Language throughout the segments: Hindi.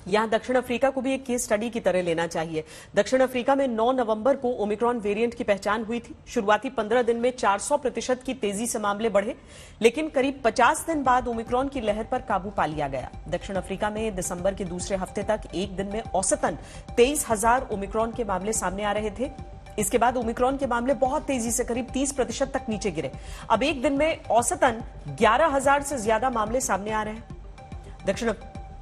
यहां दक्षिण अफ्रीका को भी एक केस स्टडी की तरह लेना चाहिए। दक्षिण अफ्रीका में 9 नवंबर को ओमिक्रॉन वेरिएंट की पहचान हुई थी। शुरुआती 15 दिन में 400% की तेजी से मामले बढ़े, लेकिन करीब 50 दिन बाद ओमिक्रॉन की लहर पर काबू पा लिया गया। दक्षिण अफ्रीका में दिसंबर के दूसरे हफ्ते तक एक दिन में औसतन 23,000 ओमिक्रॉन के मामले सामने आ रहे थे। इसके बाद ओमिक्रॉन के मामले बहुत तेजी से करीब 30% तक नीचे गिरे। अब एक दिन में औसतन 11,000 से ज्यादा मामले सामने आ रहे हैं। दक्षिण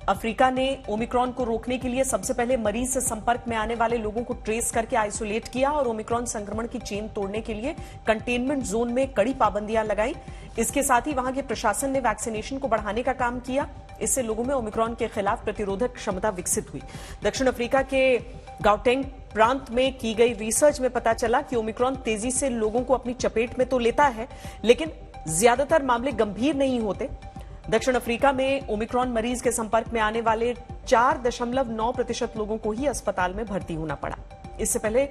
अफ्रीका ने ओमिक्रॉन को रोकने के लिए सबसे पहले मरीज से संपर्क में आने वाले लोगों को ट्रेस करके आइसोलेट किया और ओमिक्रॉन संक्रमण की चेन तोड़ने के लिए कंटेनमेंट जोन में कड़ी पाबंदियां लगाई। इसके साथ ही वहां के प्रशासन ने वैक्सीनेशन को बढ़ाने का काम किया। इससे लोगों में ओमिक्रॉन के खिलाफ प्रतिरोधक क्षमता विकसित हुई। दक्षिण अफ्रीका के गाउटेंग प्रांत में की गई रिसर्च में पता चला कि ओमिक्रॉन तेजी से लोगों को अपनी चपेट में तो लेता है, लेकिन ज्यादातर मामले गंभीर नहीं होते। दक्षिण अफ्रीका में ओमिक्रॉन मरीज के संपर्क में आने वाले 4.9% लोगों को ही अस्पताल में भर्ती होना पड़ा। इससे पहले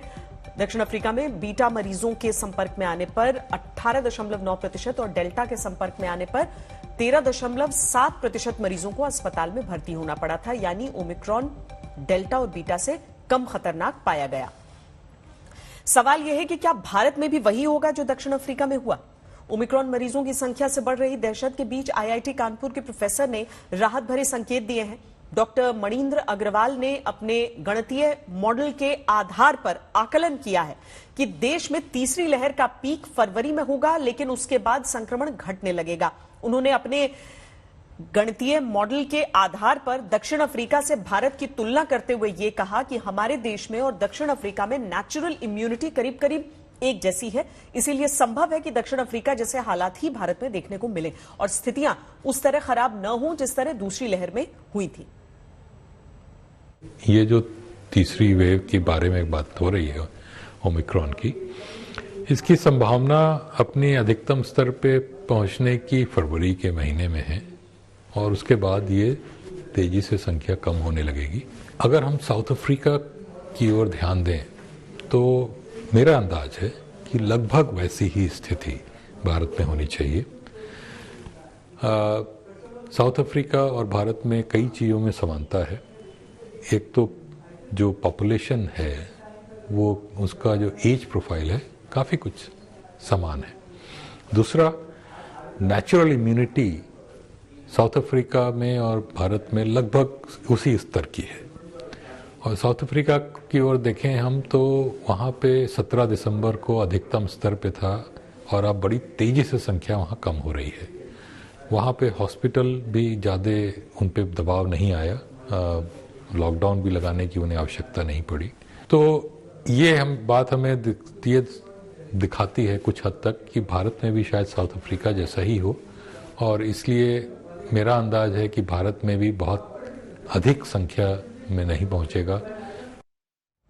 दक्षिण अफ्रीका में बीटा मरीजों के संपर्क में आने पर 18.9% और डेल्टा के संपर्क में आने पर 13.7% मरीजों को अस्पताल में भर्ती होना पड़ा था। यानी ओमिक्रॉन डेल्टा और बीटा से कम खतरनाक पाया गया। सवाल यह है कि क्या भारत में भी वही होगा जो दक्षिण अफ्रीका में हुआ? ओमिक्रॉन मरीजों की संख्या से बढ़ रही दहशत के बीच आईआईटी कानपुर के प्रोफेसर ने राहत भरे संकेत दिए हैं। डॉक्टर मणिंद्र अग्रवाल ने अपने गणितीय मॉडल के आधार पर आकलन किया है कि देश में तीसरी लहर का पीक फरवरी में होगा, लेकिन उसके बाद संक्रमण घटने लगेगा। उन्होंने अपने गणितीय मॉडल के आधार पर दक्षिण अफ्रीका से भारत की तुलना करते हुए यह कहा कि हमारे देश में और दक्षिण अफ्रीका में नेचुरल इम्यूनिटी करीब करीब एक जैसी है। इसीलिए संभव है कि दक्षिण अफ्रीका जैसे हालात ही भारत में देखने को मिले और स्थितियां उस तरह खराब न हो जिस तरह दूसरी लहर में हुई थी। ये जो तीसरी वेव के बारे में बात हो रही है ओमिक्रॉन की, इसकी संभावना अपनी अधिकतम स्तर पे पहुंचने की फरवरी के महीने में है और उसके बाद ये तेजी से संख्या कम होने लगेगी। अगर हम साउथ अफ्रीका की ओर ध्यान दें तो मेरा अंदाज है कि लगभग वैसी ही स्थिति भारत में होनी चाहिए। साउथ अफ्रीका और भारत में कई चीज़ों में समानता है। एक तो जो पॉपुलेशन है वो उसका जो एज प्रोफाइल है काफ़ी कुछ समान है। दूसरा, नेचुरल इम्यूनिटी साउथ अफ्रीका में और भारत में लगभग उसी स्तर की है। और साउथ अफ्रीका की ओर देखें हम तो वहाँ पे 17 दिसंबर को अधिकतम स्तर पे था और अब बड़ी तेज़ी से संख्या वहाँ कम हो रही है। वहाँ पे हॉस्पिटल भी ज़्यादा उन पे दबाव नहीं आया, लॉकडाउन भी लगाने की उन्हें आवश्यकता नहीं पड़ी। तो ये बात हमें दिखाती है कुछ हद तक कि भारत में भी शायद साउथ अफ्रीका जैसा ही हो और इसलिए मेरा अंदाज है कि भारत में भी बहुत अधिक संख्या में नहीं पहुंचेगा।